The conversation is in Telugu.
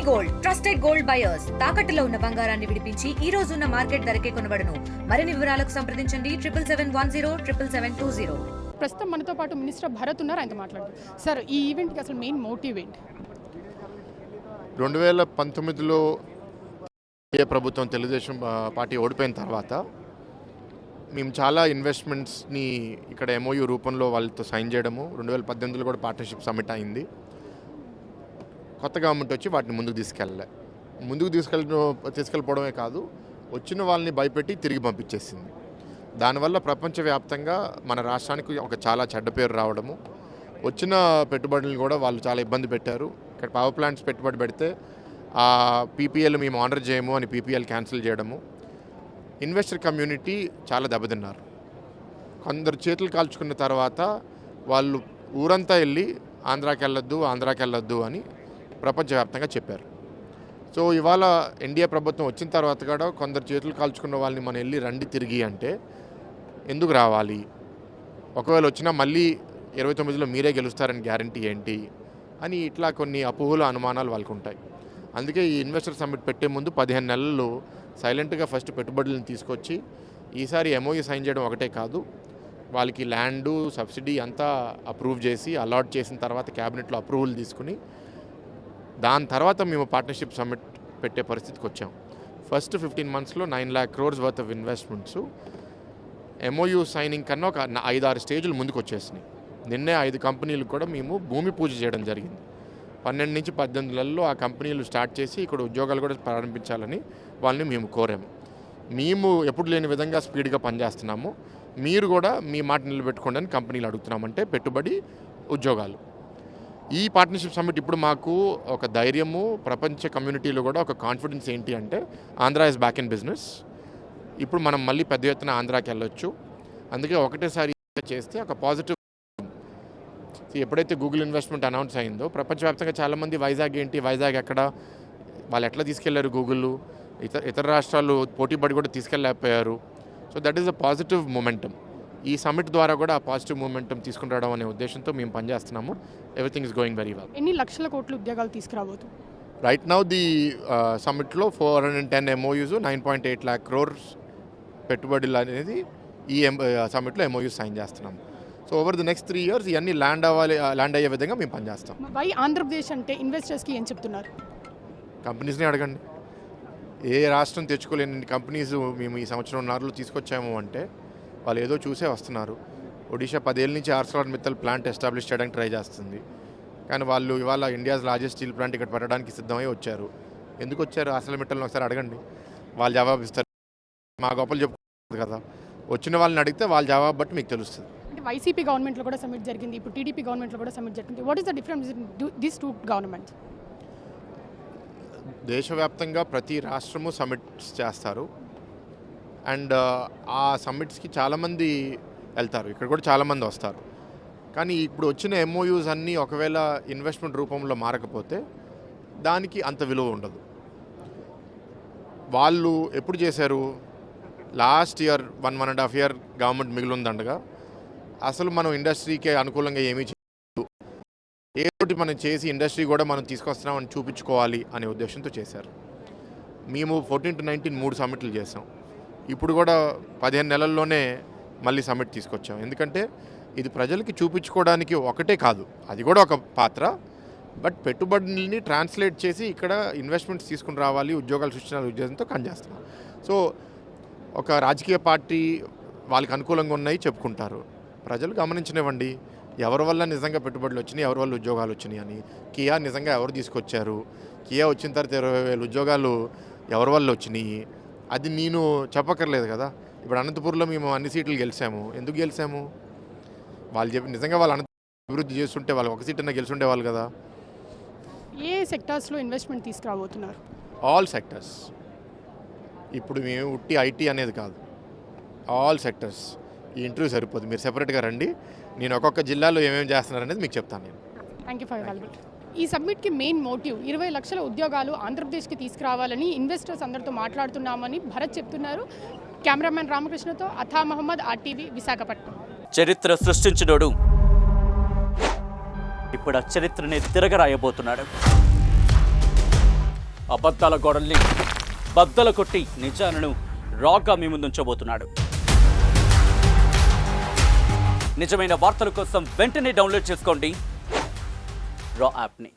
గోల్డ్ ట్రస్టెడ్ గోల్డ్ బయర్స్ తాకట్టులో ఉన్న బంగారాన్ని విడిపించి ఈ రోజు ఉన్న మార్కెట్ ధరకే కొనబడును. మరిన్ని వివరాలకు సంప్రదించండి 7771077720. ప్రస్తుతం మనతో పాటు మినిస్టర్ భరత్ ఉన్నారు, ఆయనతో మాట్లాడుతారు. సార్, ఈ ఈవెంట్కి అసలు మెయిన్ మోటివ్ ఏంటి? 2019లో ప్రభుత్వం తెలుగుదేశం పార్టీ ఓడిపోయిన తర్వాత మేము చాలా ఇన్వెస్ట్మెంట్స్ని ఇక్కడ ఎంఓయూ రూపంలో వాళ్ళతో సైన్ చేయడము, 2018లో కూడా పార్ట్నర్షిప్ సమ్మిట్ అయింది. కొత్త గవర్నమెంట్ వచ్చి వాటిని ముందుకు తీసుకెళ్ళిపోవడమే కాదు, వచ్చిన వాళ్ళని భయపెట్టి తిరిగి పంపించేసింది. దానివల్ల ప్రపంచవ్యాప్తంగా మన రాష్ట్రానికి ఒక చాలా చెడ్డ పేరు రావడము, వచ్చిన పెట్టుబడులను కూడా వాళ్ళు చాలా ఇబ్బంది పెట్టారు. ఇక్కడ పవర్ ప్లాంట్స్ పెట్టుబడి పెడితే ఆ పీపీఎల్ మేము ఆనర్ చేయము అని పీపీఎల్ క్యాన్సిల్ చేయడము, ఇన్వెస్టర్ కమ్యూనిటీ చాలా దెబ్బతిన్నారు. కొందరు చేతులు కాల్చుకున్న తర్వాత వాళ్ళు ఊరంతా వెళ్ళి ఆంధ్రాకి వెళ్ళొద్దు అని ప్రపంచవ్యాప్తంగా చెప్పారు. సో ఇవాళ ఎన్డీఏ ప్రభుత్వం వచ్చిన తర్వాత కూడా కొందరు చేతులు కాల్చుకున్న వాళ్ళని మనం వెళ్ళి రండి తిరిగి అంటే ఎందుకు రావాలి, ఒకవేళ వచ్చినా మళ్ళీ 29లో మీరే గెలుస్తారని గ్యారంటీ ఏంటి అని ఇట్లా కొన్ని అపోహలు అనుమానాలు వాళ్ళకు ఉంటాయి. అందుకే ఈ ఇన్వెస్టర్ సమ్మిట్ పెట్టే ముందు 15 నెలలు సైలెంట్గా ఫస్ట్ పెట్టుబడులను తీసుకొచ్చి ఈసారి ఎంఓయూ సైన్ చేయడం ఒకటే కాదు, వాళ్ళకి ల్యాండు సబ్సిడీ అంతా అప్రూవ్ చేసి అలాట్ చేసిన తర్వాత క్యాబినెట్లో అప్రూవల్ తీసుకుని దాని తర్వాత మేము పార్ట్నర్షిప్ సమ్మిట్ పెట్టే పరిస్థితికి వచ్చాం. First 15 monthsలో 9 lakh crores worth of investments MoU signing కన్నా ఒక 5-6 స్టేజ్లు ముందుకు వచ్చేసినాయి. నిన్నే 5 కంపెనీలకు కూడా మేము భూమి పూజ చేయడం జరిగింది. 12 నుంచి 18 నెలల్లో ఆ కంపెనీలు స్టార్ట్ చేసి ఇక్కడ ఉద్యోగాలు కూడా ప్రారంభించాలని వాళ్ళని మేము కోరాము. మేము ఎప్పుడు లేని విధంగా స్పీడ్గా పనిచేస్తున్నాము, మీరు కూడా మీ మాట నిలబెట్టుకోండి అని కంపెనీలు అడుగుతున్నామంటే పెట్టుబడి, ఉద్యోగాలు. ఈ పార్ట్నర్షిప్ సమ్మిట్ ఇప్పుడు మాకు ఒక ధైర్యము, ప్రపంచ కమ్యూనిటీలో కూడా ఒక కాన్ఫిడెన్స్ ఏంటి అంటే Andhra is back in business. ఇప్పుడు మనం మళ్ళీ పెద్ద ఎత్తున ఆంధ్రాకి వెళ్ళొచ్చు. అందుకే ఒకటేసారి చేస్తే ఒక పాజిటివ్. ఎప్పుడైతే గూగుల్ ఇన్వెస్ట్మెంట్ అనౌన్స్ అయిందో ప్రపంచవ్యాప్తంగా చాలామంది వైజాగ్ ఎక్కడ, వాళ్ళు ఎట్లా తీసుకెళ్లారు గూగుల్, ఇతర రాష్ట్రాలు పోటీపడి కూడా తీసుకెళ్ళలేకపోయారు. So that is a positive momentum. ఈ సమ్మిట్ ద్వారా కూడా ఆ పాజిటివ్ మూమెంటం తీసుకుని రావడం అనే ఉద్దేశంతో మేము పనిచేస్తున్నాము. Everything is going very well. ఎన్ని లక్షల కోట్ల ఉద్యోగాలు తీసుకురాబోతుంది? రైట్ నౌ ది సమ్మిట్లో 410 MOUs, 9.8 lakh crores పెట్టుబడులు అనేది ఈ సమ్మిట్లో MOUs సైన్ చేస్తున్నాము. So over the next 3 years ఇవన్నీ ల్యాండ్ అయ్యే విధంగా మేము పనిచేస్తాం. వై ఆంధ్రప్రదేశ్ అంటే ఇన్వెస్టర్స్కి ఏం చెప్తున్నారు? కంపెనీస్ని అడగండి. ఏ రాష్ట్రం తెచ్చుకోలేని కంపెనీస్ మేము ఈ సంవత్సరంన్నరలో తీసుకొచ్చాము అంటే వాళ్ళు ఏదో చూసే వస్తున్నారు. ఒడిషా 10 ఏళ్ళ నుంచి ArcelorMittal ప్లాంట్ ఎస్టాబ్లిష్ చేయడానికి ట్రై చేస్తుంది, కానీ వాళ్ళు ఇవాళ ఇండియాస్ లార్జెస్ట్ స్టీల్ ప్లాంట్ ఇక్కడ పెట్టడానికి సిద్ధమై వచ్చారు. ఎందుకు వచ్చారు ArcelorMittalని ఒకసారి అడగండి, వాళ్ళు జవాబు ఇస్తారు. మా గొప్పలు చెప్పుకోదు కదా, వచ్చిన వాళ్ళని అడిగితే వాళ్ళ జవాబు బట్టి మీకు తెలుస్తుంది. అంటే వైసీపీ గవర్నమెంట్లో కూడా సమ్మిట్ జరిగింది, ఇప్పుడు టీడీపీ గవర్నమెంట్లో కూడా సమ్మిట్ జరిగింది. What is the difference this two governments? దేశవ్యాప్తంగా ప్రతి రాష్ట్రము సమ్మిట్స్ చేస్తారు అండ్ ఆ సమ్మిట్స్కి చాలామంది వెళ్తారు, ఇక్కడ కూడా చాలామంది వస్తారు. కానీ ఇప్పుడు వచ్చిన MOUs అన్నీ ఒకవేళ ఇన్వెస్ట్మెంట్ రూపంలో మారకపోతే దానికి అంత విలువ ఉండదు. వాళ్ళు ఎప్పుడు చేశారు? లాస్ట్ ఇయర్ 1.5 year గవర్నమెంట్ మిగిలిందండగా అసలు మనం ఇండస్ట్రీకి అనుకూలంగా ఏమీ చేయలేదు. ఏదోటి మనం చేసి ఇండస్ట్రీ కూడా మనం తీసుకొస్తున్నామని చూపించుకోవాలి అనే ఉద్దేశంతో చేశారు. మేము 14 to 19 3 సమ్మిట్లు చేసాం. ఇప్పుడు కూడా 15 నెలల్లోనే మళ్ళీ సమ్మిట్ తీసుకొచ్చాం. ఎందుకంటే ఇది ప్రజలకి చూపించుకోవడానికి ఒకటే కాదు, అది కూడా ఒక పాత్ర, బట్ పెట్టుబడుల్ని ట్రాన్స్లేట్ చేసి ఇక్కడ ఇన్వెస్ట్మెంట్స్ తీసుకుని రావాలి, ఉద్యోగాలు సృష్టించాలి ఉద్దేశంతో పనిచేస్తున్నాం. సో ఒక రాజకీయ పార్టీ వాళ్ళకి అనుకూలంగా ఉన్నాయి చెప్పుకుంటారు, ప్రజలు గమనించనివ్వండి ఎవరి వల్ల నిజంగా పెట్టుబడులు వచ్చినాయి, ఎవరి వల్ల ఉద్యోగాలు వచ్చినాయి అని. కియా నిజంగా ఎవరు తీసుకొచ్చారు, కియా వచ్చిన తర్వాత 20,000 ఉద్యోగాలు ఎవరి వల్ల వచ్చినాయి, అది నేను చెప్పక్కర్లేదు కదా. ఇప్పుడు అనంతపూర్లో మేము అన్ని సీట్లు గెలిచాము, ఎందుకు గెలిచాము? వాళ్ళు చెప్పి నిజంగా వాళ్ళు అభివృద్ధి చేస్తుంటే వాళ్ళు ఒక సీట్ అన్నా గెలిచుండేవాళ్ళు కదా. ఏ సెక్టార్స్లో ఇన్వెస్ట్మెంట్ తీసుకురాబోతున్నారు? All sectors. ఇప్పుడు మేము ఉట్టి IT అనేది కాదు, ఆల్ సెక్టర్స్. ఈ ఇంటర్వ్యూ సరిపోదు, మీరు సెపరేట్గా రండి, నేను ఒక్కొక్క జిల్లాలో ఏమేమి చేస్తున్నారనేది మీకు చెప్తాను నేను. Thank you for availability. ఈ సబ్మిట్కి మెయిన్ మోటివ్ 20 లక్షల ఉద్యోగాలు ఆంధ్రప్రదేశ్కి తీసుకురావాలని ఇన్వెస్టర్స్ అందరితో మాట్లాడుతున్నామని భరత్ చెప్తున్నారు. కెమెరామెన్ రామకృష్ణతో అథా మహమ్మద్, RTV, విశాఖపట్నం. చరిత్ర సృష్టించినోడు ఇప్పుడు ఆ చరిత్రని తిరగరాయబోతున్నాడు. అబద్ధాల గోడల్ని బద్దలు కొట్టి నిజాలను రాగా మీ ముందుంచబోతున్నాడు. నిజమైన వార్తల కోసం వెంటనే డౌన్లోడ్ చేసుకోండి రా యాప్ని.